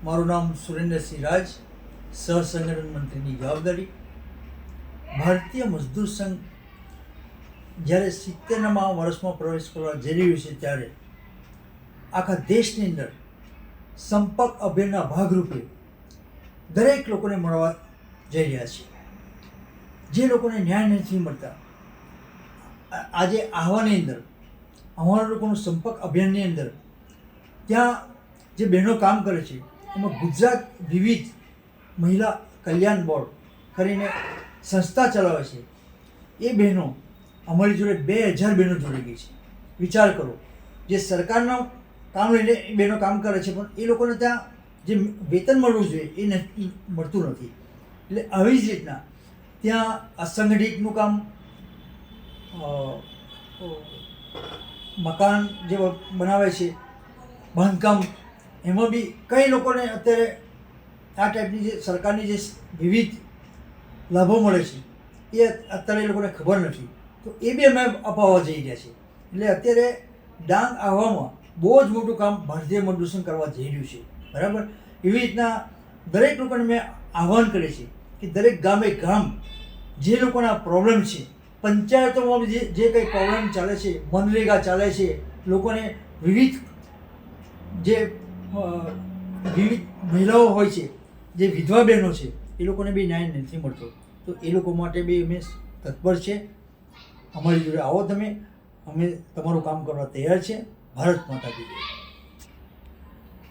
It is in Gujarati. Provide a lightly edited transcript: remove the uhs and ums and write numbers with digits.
મારું નામ સુરેન્દ્રસિંહ રાજ, સહસંગઠન મંત્રીની જવાબદારી. ભારતીય મજદૂર સંઘ જ્યારે 70મા વર્ષમાં પ્રવેશ કરવા જઈ રહ્યું છે ત્યારે આખા દેશની અંદર સંપર્ક અભિયાનના ભાગરૂપે દરેક લોકોને મળવા જઈ રહ્યા છે. જે લોકોને ન્યાય નથી મળતા, આજે આહવાની અંદર અમારા લોકોનું સંપર્ક અભિયાનની અંદર ત્યાં જે બહેનો કામ કરે છે એમાં ગુજરાત વિવિધ મહિલા કલ્યાણ બોર્ડ કરીને સંસ્થા ચલાવે છે. એ બહેનો અમારી જોડે 2000 બહેનો જોડી ગઈ છે. વિચાર કરો, જે સરકારના કામ લઈને એ બહેનો કામ કરે છે, પણ એ લોકોને ત્યાં જે વેતન મળવું જોઈએ એ મળતું નથી. એટલે આવી જ રીતના ત્યાં અસંગઠિતનું કામ, મકાન જે બનાવે છે, બાંધકામ, એમાં બી કઈ લોકોને અત્યારે આ ટાઈપની જે સરકારની જે વિવિધ લાભો મળે છે એ અત્યારે એ લોકોને ખબર નથી. તો એ બી અમે અપાવવા જઈ રહ્યા છીએ. એટલે અત્યારે ડાંગ આહવામાં બહુ જ મોટું કામ ભારતીય મજદૂર સંઘ કરવા જઈ રહ્યું છે. બરાબર. એવી રીતના દરેક લોકોને મેં આહ્વાન કરે છે કે દરેક ગામે ગામ જે લોકોના પ્રોબ્લેમ છે, પંચાયતોમાં જે કંઈ પ્રોબ્લેમ ચાલે છે, મનરેગા ચાલે છે, લોકોને વિવિધ જે વિવિધ મહિલાઓ હોય છે, જે વિધવા બહેનો છે, એ લોકોને બી ન્યાય નથી મળતો. તો એ લોકો માટે બી અમે તત્પર છે. અમારી જોડે આવો તમે, અમે તમારું કામ કરવા તૈયાર છે. ભારત માતા કી જય.